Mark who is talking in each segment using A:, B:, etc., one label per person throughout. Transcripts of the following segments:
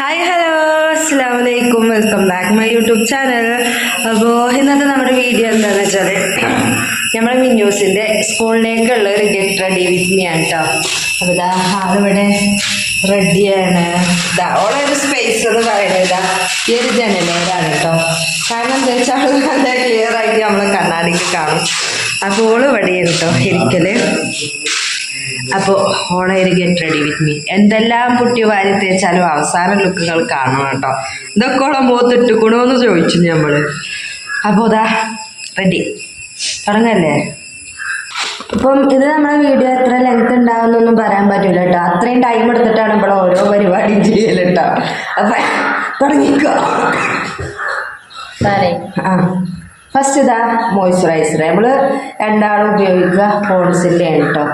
A: Hi hello അസ്സലാമു അലൈക്കും welcome back my YouTube channel. അപ്പോൾ ഇന്നത്തെ നമ്മുടെ വീഡിയോ എന്താണെന്ന് വെച്ചാൽ നമ്മുടെ മിന്നൂസിൻ്റെ സ്കൂളിലേക്കുള്ള ഒരു ഗെറ്റ് റെഡി വിത്ത് മീ ആണ് കേട്ടോ. അപ്പോൾ ഇതാ ആളിവിടെ റെഡിയാണ്. ഇതാ ഓളെ ഒരു സ്പേസ് എന്ന് പറയുന്നത് ഇതാ ഈ ഒരു ജനലേരാണ് കേട്ടോ. കാരണം എന്താ വെച്ചാൽ നല്ല ക്ലിയർ ആയിട്ട് നമ്മൾ കണ്ണാടിക്ക് കാണും. അപ്പോൾ ഓള് ഇവിടെയാണ് കേട്ടോ ഇരിക്കല്. അപ്പോൾ ഓളെ ഒരു ഗെറ്റ് റെഡി വിത്ത് മീ. എന്തെല്ലാം പുട്ടി വാരി തേച്ചാലും അവസാന ലുക്കുകൾ കാണണം കേട്ടോ. ഇതൊക്കെ ഓളെ മുഖത്തിട്ടുക്കണോന്ന് ചോദിച്ചു നമ്മള്. അപ്പോൾ ഇതാ റെഡി തുടങ്ങല്ലേ. ഇപ്പം ഇത് നമ്മുടെ വീഡിയോ എത്ര ലെങ്ത് ഉണ്ടാവുന്നൊന്നും പറയാൻ പറ്റൂല കേട്ടോ. അത്രയും ടൈം എടുത്തിട്ടാണ് ഇപ്പോൾ ഓരോ പരിപാടിയും ചെയ്യൽ കേട്ടോ. അപ്പൊ തുടങ്ങിക്കോ. ഫസ്റ്റ് ഇതാ മോയ്സ്ചറൈസർ നമ്മൾ രണ്ടാളും ഉപയോഗിക്കുക പോൺസിൻ്റെ ആണ് കേട്ടോ.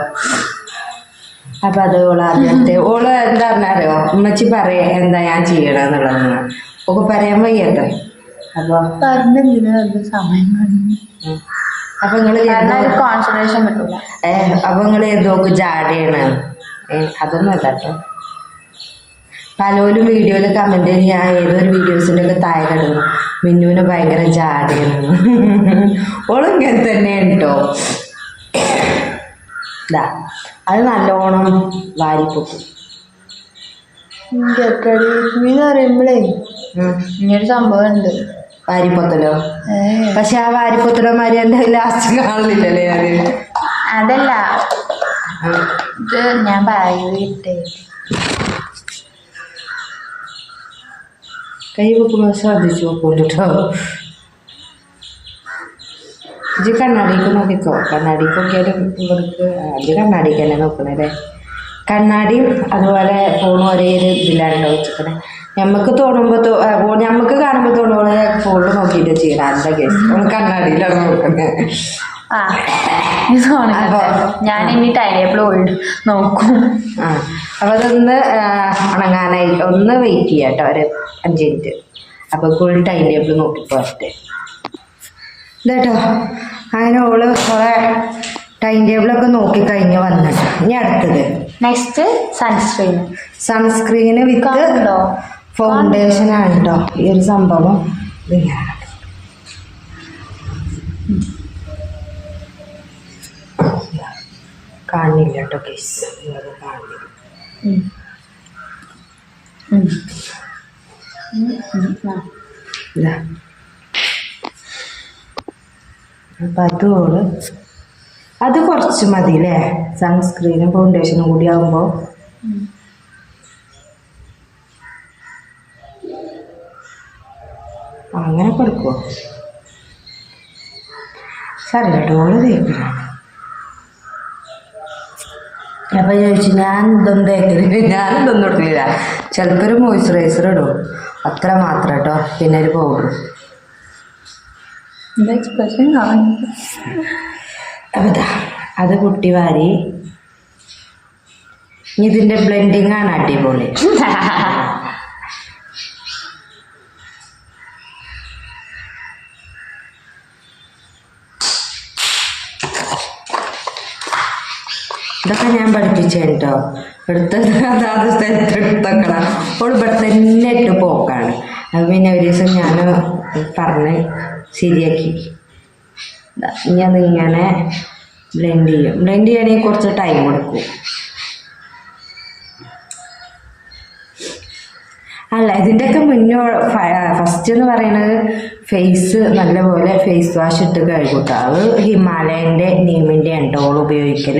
A: അപ്പം അത് ആദ്യത്തെ ഓള് എന്താ പറഞ്ഞാലോ ഉമ്മച്ചി പറയാ എന്താ ഞാൻ ചെയ്യണമെന്നുള്ളതെന്ന് ഒക്കെ പറയാൻ വയ്യട്ടോ. അപ്പോൾ അപ്പൊ നിങ്ങൾ
B: കോൺസെൻട്രേഷൻ കിട്ടൂല.
A: അപ്പൊ നിങ്ങൾ ഏതോക്ക് ജാടയാണ് അതൊന്നും അല്ല കേട്ടോ. പലരും വീഡിയോയിൽ കമന്റ് ചെയ്ത് ഞാൻ ഏതൊരു വീഡിയോസിൻ്റെ ഒക്കെ താഴെ ഇടുന്നു മിന്നുവിന് ഭയങ്കര ജാടയാണ്. ഓളും ഇങ്ങനെ തന്നെയാണ് കേട്ടോ. ഇതാ അത് നല്ലോണം വാരിപ്പൊക്കും.
B: പറയുമ്പോഴേ ഇങ്ങനൊരു സംഭവം ഉണ്ട്
A: വാരിപ്പൊത്തലോ. പക്ഷെ ആ വാരിപ്പൊത്തലോ മാതിരി എൻ്റെ ലാസ്റ്റ് കാണുന്നില്ലല്ലേ അത്.
B: അതല്ല ഇത് ഞാൻ പറയിട്ടേ
A: കൈ വെക്കുമ്പോൾ ശ്രദ്ധിച്ചു നോക്കൂല്ലോ കേട്ടോ. ഇത് കണ്ണാടിക്ക് നോക്കിക്കോ. കണ്ണാടിക്ക് നോക്കിയാലും ഇവർക്ക് അത് കണ്ണാടിക്ക് തന്നെ നോക്കണല്ലേ. കണ്ണാടിയും അതുപോലെ ഫോണും ഒരേ ഒരു ഇതിലാണ് വെച്ചിരിക്കണേ. നമുക്ക് തോന്നുമ്പോൾ നമുക്ക് കാണുമ്പോൾ തോന്നുമ്പോൾ ഫോണിൽ നോക്കിയിട്ട് ചെയ്യണം. എന്താ കേസ് നമ്മൾ കണ്ണാടിയിലാണ് നോക്കുന്നത്.
B: ഞാൻ ഇനി ടൈം ടേബിൾ നോക്കും.
A: അപ്പോൾ അതൊന്ന് ഉണങ്ങാനായി ഒന്ന് വെയിറ്റ് ചെയ്യാം കേട്ടോ, ഒരു 5 മിനിറ്റ്. അപ്പോൾ ഫുൾ ടൈം ടേബിൾ നോക്കിപ്പോട്ടെ ഇതേട്ടോ. അങ്ങനെ ഓള് കുറെ ടൈം ടേബിളൊക്കെ നോക്കി കഴിഞ്ഞ് വന്നിട്ട് ഇനി അടുത്തത്
B: നെക്സ്റ്റ്
A: സൺസ്ക്രീന് വിത്ത് ഫൗണ്ടേഷൻ ആണ് കേട്ടോ. ഈ ഒരു സംഭവം ഇങ്ങനെയാണ്. കാണില്ല കേട്ടോ കേസ്, നിങ്ങളത് കാണില്ല. ഇതാ അപ്പം അത് കുറച്ച് മതി അല്ലേ. സൺസ്ക്രീനും ഫൗണ്ടേഷനും കൂടി ആകുമ്പോൾ അങ്ങനെ കൊടുക്കുമോ സാറില്ല ഓള് തേക്കില്ല. അപ്പം ചോദിച്ചു ഞാൻ ഇതൊന്നും തേക്കില്ല, ഞാനിതൊന്നും ഇട്ടില്ല. ചിലപ്പോൾ ഒരു മോയ്സ്ചറൈസർ ഇടും, അത്ര മാത്രം കേട്ടോ. പിന്നെ ഒരു പൗഡർ. അപ്പം അത് കുട്ടി വാരി. ഇതിൻ്റെ ബ്ലെൻഡിങ് ആണ് അടിപൊളി. ഇതൊക്കെ ഞാൻ പഠിപ്പിച്ചു കേട്ടോ. എടുത്തത് അതാത് സ്ഥലത്ത് എടുത്തൊക്കണം. ഓൾ ഇവിടെ തന്നെ ഇട്ട് പോക്കാണ്. അത് പിന്നെ ഒരു ദിവസം ഞാൻ പറഞ്ഞ് ശരിയാക്കി. ഇനി അതിങ്ങനെ ബ്ലെൻഡ് ചെയ്യും. ബ്ലെൻഡ് ചെയ്യണമെങ്കിൽ കുറച്ച് ടൈം കൊടുക്കും. അല്ല ഇതിൻ്റെയൊക്കെ മുന്നേ ഫസ്റ്റ് എന്ന് പറയുന്നത് ഫേസ് നല്ലപോലെ ഫേസ് വാഷ് ഇട്ട് കഴുകൂട്ടോ. അത് ഹിമാലയൻ്റെ നീമിൻ്റെ ആണ് കേട്ടോ ഓൾ ഉപയോഗിക്കൽ.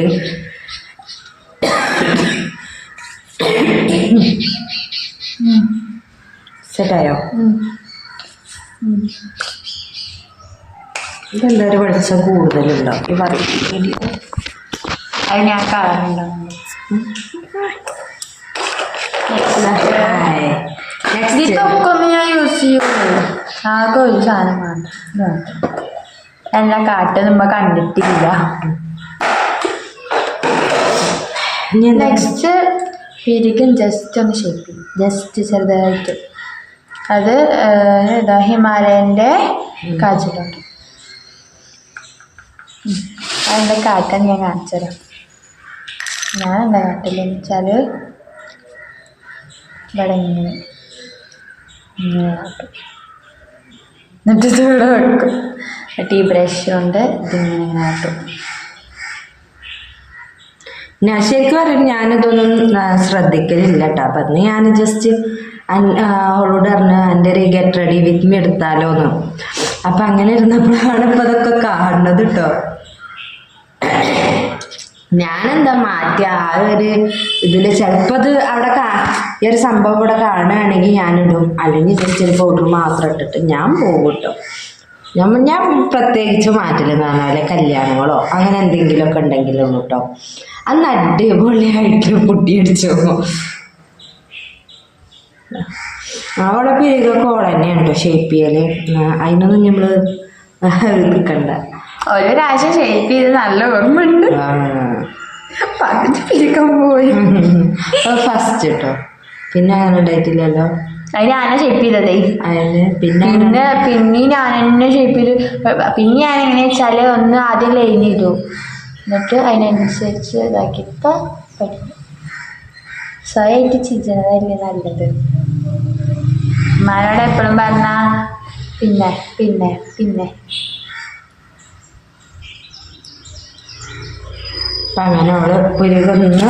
A: സെറ്റായോ? ഇതെന്താ ഒരു വെളിച്ചം കൂടുതലുണ്ടോ ഈ പറയും.
B: അത് ഞാൻ കാണുന്നുണ്ടാവും. ഇതൊക്കെ ഒന്ന് ഞാൻ യൂസ് ചെയ്യുള്ളൂ. ആകെ ഒരു സാധനം വേണ്ട. എല്ലാം കാട്ട് നമ്മ കണ്ടിട്ടില്ല. നെക്സ്റ്റ് പിരിക്കും ജസ്റ്റ് ഒന്ന് ഷേപ്പ് ചെയ്യും, ജസ്റ്റ് ചെറുതായിട്ട്. അത് ഏതാ ഹിമാലയൻ്റെ കാജലുണ്ട്. അതിൻ്റെ കാട്ടാൻ ഞാൻ കാണിച്ചു തരാം. ഞാൻ എന്താ കാട്ടില്ലെന്ന് വെച്ചാൽ ഇവിടെ ഇങ്ങനെ എന്നിട്ട് ഇത് ഇവിടെ വെക്കും. എന്നിട്ട് ഈ ബ്രഷ് കൊണ്ട് ഇതിങ്ങനെ കാട്ടും.
A: ഞാൻ ശരിക്കും പറയും ഞാനിതൊന്നും ശ്രദ്ധിക്കലില്ല കേട്ടോ. അപ്പം അന്ന് ഞാൻ ജസ്റ്റ് അവളോട് പറഞ്ഞു എൻ്റെ ഒരു ഗെറ്റ് റെഡി വിത്ത് മീ എടുത്താലോന്ന്. അപ്പം അങ്ങനെ ഇരുന്നപ്പോഴാണ് ഇപ്പം അതൊക്കെ കാണുന്നത് കേട്ടോ. ഞാനെന്താ മാറ്റി ആ ഒരു ഇതിൽ ചിലപ്പോൾ അത് അവിടെ ഈ ഒരു സംഭവം ഇവിടെ കാണുകയാണെങ്കിൽ ഞാനിടും, അല്ലെങ്കിൽ ജസ്റ്റ് ഒരു പൗഡർ മാത്രം ഇട്ടിട്ട് ഞാൻ പോകും കേട്ടോ. ഞാൻ പ്രത്യേകിച്ച് മാറ്റില്ലെന്ന് പറഞ്ഞാൽ കല്യാണങ്ങളോ അങ്ങനെ എന്തെങ്കിലുമൊക്കെ ഉണ്ടെങ്കിലും കേട്ടോ. അന്ന് അടിപൊളിയായിട്ട് പൊട്ടിയടിച്ചു. അവിടെ പേരൊക്കെ ഓൾ തന്നെയാണ് കേട്ടോ ഷേപ്പ് ചെയ്യല്. അതിനൊന്നും നമ്മൾ നിൽക്കണ്ട.
B: ഒരു പ്രാവശ്യം ഷേപ്പ് ചെയ്ത് നല്ല ഓർമ്മയുണ്ട്. പകുതി പിരിക്കാൻ പോയി
A: ഫസ്റ്റ് കേട്ടോ. പിന്നെ അങ്ങനെ ഉണ്ടായിട്ടില്ലല്ലോ.
B: അത് ഞാനാ ഷേപ്പ് ചെയ്തതേ.
A: അതിന് പിന്നെ
B: ഞാൻ തന്നെ ഷേപ്പ് ചെയ്ത്. പിന്നെ ഞാൻ എങ്ങനെ വെച്ചാല് ഒന്ന് ആദ്യം ലൈൻ ചെയ്തു, എന്നിട്ട് അതിനനുസരിച്ച് ഇതാക്കിയപ്പോൾ പഠിക്കും. സ്വയമായിട്ട് ചിരിച്ചതല്ലേ നല്ലത്. ഉമ്മാനോട് എപ്പോഴും പറഞ്ഞാ പിന്നെ പിന്നെ പിന്നെ
A: അങ്ങനെ അവള് പുരുകൊന്ന്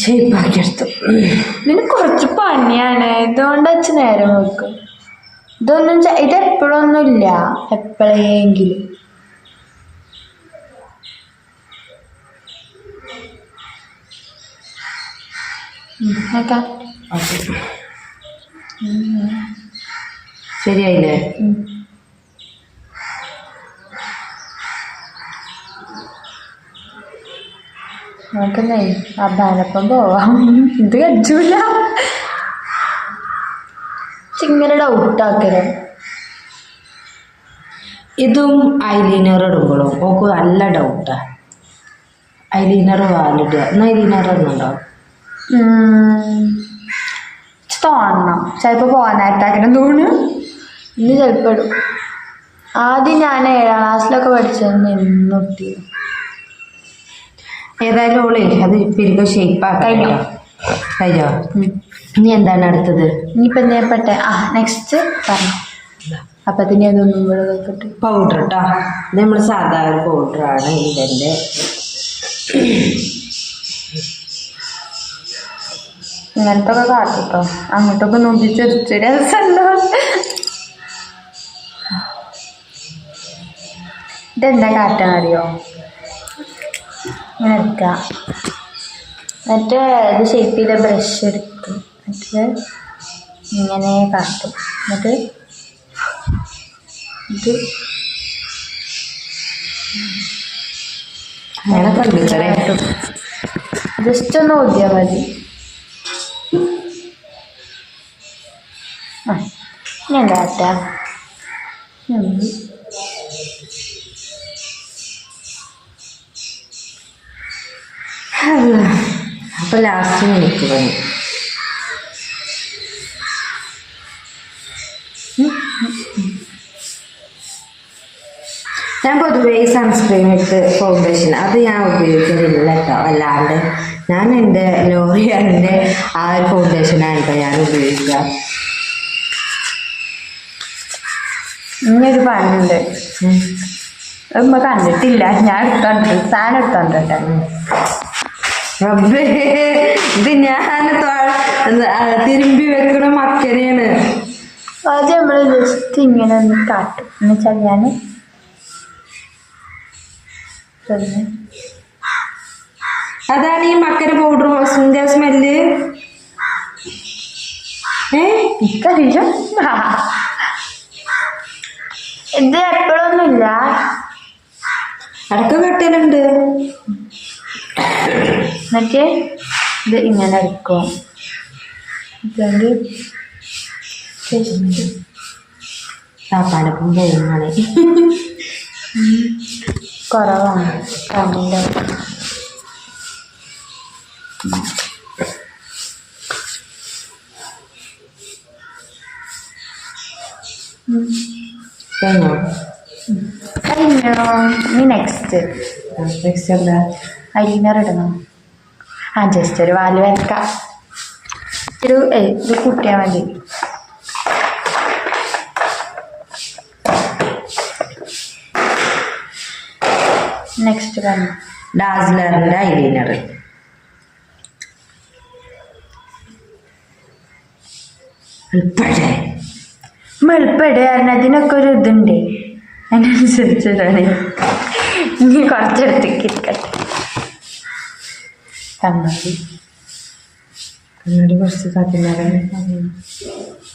A: ഷേപ്പാക്കിയെടുത്തു.
B: ഇതിന് കുറച്ച് പണിയാണ്, ഇതുകൊണ്ട് വെച്ച് നേരം വെക്കും. ഇതൊന്നും ഇതെപ്പോഴൊന്നുമില്ല, എപ്പോഴെങ്കിലും.
A: ശരിയായില്ലേ?
B: നമുക്കെന്നേ അബ്ബാനൊപ്പം പോവാം. ഇത് കജൂല. ഇങ്ങനെ ഡൗട്ടാക്കല്.
A: ഇതും ഐലൈനർ ഇടുമ്പോഴും ഓക്ക് നല്ല ഡൗട്ടാ. ഐലൈനർ വാലിടുക എന്നാൽ ഐലൈനർ ഒന്നുണ്ടോ
B: തോന്നണം. ചിലപ്പോൾ പോകാനായിട്ടാക്കണം തോന്നുന്നു. ഇന്ന് ചിലപ്പോൾ ഇടും. ആദ്യം ഞാൻ 7ാം ക്ലാസ്സിലൊക്കെ പഠിച്ചത് നിന്നൊട്ടി.
A: ഏതായാലും ഓളേ അത് പിരിക ഷേപ്പാക്കോ. കഴിഞ്ഞോ? ഇനി എന്താണ് അടുത്തത്?
B: ഇനിയിപ്പോൾ എന്തേപ്പെട്ടെ നെക്സ്റ്റ് പറഞ്ഞു. അപ്പം അതിനെ അതൊന്നും കൂടെ വെക്കട്ടെ.
A: പൗഡർ കേട്ടോ. ഇത് നമ്മൾ സാധാരണ പൗഡറാണ് ഇതിൻ്റെ.
B: ഇങ്ങനത്തെ ഒക്കെ കാട്ടിട്ടോ. അങ്ങോട്ടൊക്കെ നോക്കി ചെറിയ രസമുണ്ടോ? ഇതെന്താ കാട്ടാന്നറിയോ? ഇങ്ങനെ എടുക്കുക, എന്നിട്ട് ഇത് ഷേപ്പ് ചെയ്ത ബ്രഷ് എടുക്കും, എന്നിട്ട് ഇങ്ങനെ കാട്ടും, എന്നിട്ട് ഇത്
A: അങ്ങനെ കണ്ടിട്ടേ
B: ജസ്റ്റ് ഒന്ന് ഊതിയാൽ മതി. ഞാൻ കാട്ടാം.
A: അപ്പൊ ലാസ്റ്റ് എനിക്ക് വന്നു. ഞാൻ പൊതുവേ സൺസ്ക്രീൻ ഇട്ട് ഫൗണ്ടേഷൻ അത് ഞാൻ ഉപയോഗിക്കുന്നില്ല കേട്ടോ. അല്ലാണ്ട് ഞാൻ എൻ്റെ ലോറിയാലിൻ്റെ ആ ഒരു ഫൗണ്ടേഷനാണ് കേട്ടോ ഞാൻ ഉപയോഗിക്കുക.
B: ഇങ്ങനൊരു പണിയുണ്ട്, നമ്മൾ കണ്ടിട്ടില്ല. ഞാൻ എടുത്തോണ്ട് സാധനം എടുത്തോണ്ടോട്ടെ.
A: ഇത് ഞാൻ തിരുമ്പി വെക്കണ മക്കനെയാണ്.
B: അത് നമ്മൾ ജസ്റ്റ് ഇങ്ങനെ ഒന്ന് കാട്ടും. എന്ന് വെച്ചാൽ ഞാൻ
A: അതാണ് ഈ മക്കര പൗഡർ സ്മെല്ല്.
B: എനിക്കറിയില്ല, ഇത് എപ്പോഴൊന്നുമില്ല,
A: അടക്കം കട്ടലുണ്ട്.
B: എന്നിട്ട് ഇത് ഇങ്ങനെ എടുക്കും. ഇതുകൊണ്ട്
A: താപ്പാനപ്പം പോകുന്നതാണ്.
B: കുറവാണ് കണ്ണിൻ്റെ.
A: കഴിഞ്ഞോ?
B: കഴിഞ്ഞോ? ഇനി നെക്സ്റ്റ്
A: എന്താ?
B: ഐലൈനർ ഇടണം. ജസ്റ്റ് ഒരു വാല് വരക്കാം. ഇത് കൂട്ടിയാൽ മതി. നെക്സ്റ്റ് പറഞ്ഞു
A: ഡാസ്ലറിൻ്റെ ഐലൈനർ.
B: എളുപ്പമായിട്ട് കാരണം അതിനൊക്കെ ഒരു ഇതുണ്ട്, അതിനനുസരിച്ചിട്ടാണ്. ഇനി കുറച്ചെടുത്തേക്ക് ഇരിക്കട്ടെ. കണ്ണാടി
A: കുറച്ച് കത്തിനാണ്.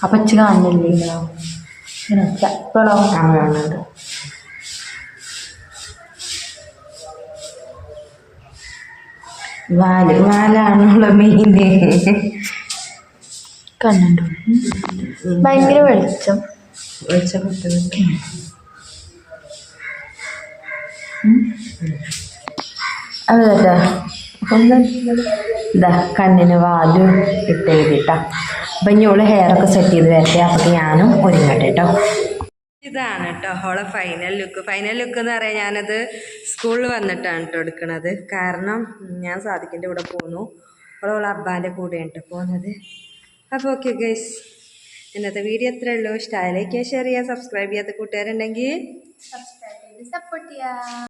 B: അപ്പം ഇച്ച് കാണുന്നില്ലല്ലോ. ഇപ്പോഴോ
A: കാണുന്നുണ്ട്. വാലാണുള്ള മെയിൻ.
B: കണ്ണുണ്ടോ? ഭയങ്കര വെളിച്ചം.
A: വെളിച്ചം കിട്ടുന്നുണ്ട്. അതേട്ടാ ഇതാ കണ്ണിന് വാലും ഇട്ട് എഴുതിട്ടാ. അപ്പം ഇനി ഹെയറൊക്കെ സെറ്റ് ചെയ്ത് വരട്ടെ. അപ്പം ഞാനും ഒരുങ്ങട്ടെ കേട്ടോ. ഇതാണ് കേട്ടോ അവളെ ഫൈനൽ ലുക്ക്. ഫൈനൽ ലുക്ക് എന്ന് പറയാൻ ഞാനത് സ്കൂളിൽ വന്നിട്ടാണ് കേട്ടോ എടുക്കണത്. കാരണം ഞാൻ സാദിക്കിൻ്റെ കൂടെ പോന്നു. അവളെ അബ്ബാൻ്റെ കൂടെയാണ് കേട്ടോ പോകുന്നത്. അപ്പോൾ ഓക്കെ ഗൈസ്, ഇന്നത്തെ വീഡിയോ എത്രയേ ഉള്ളൂ. ഇഷ്ടമായി ലൈക്ക് ചെയ്യുക, ഷെയർ ചെയ്യുക, സബ്സ്ക്രൈബ് ചെയ്യാത്ത കൂട്ടുകാരുണ്ടെങ്കിൽ
B: സബ്സ്ക്രൈബ് ചെയ്ത് സപ്പോർട്ട് ചെയ്യുക.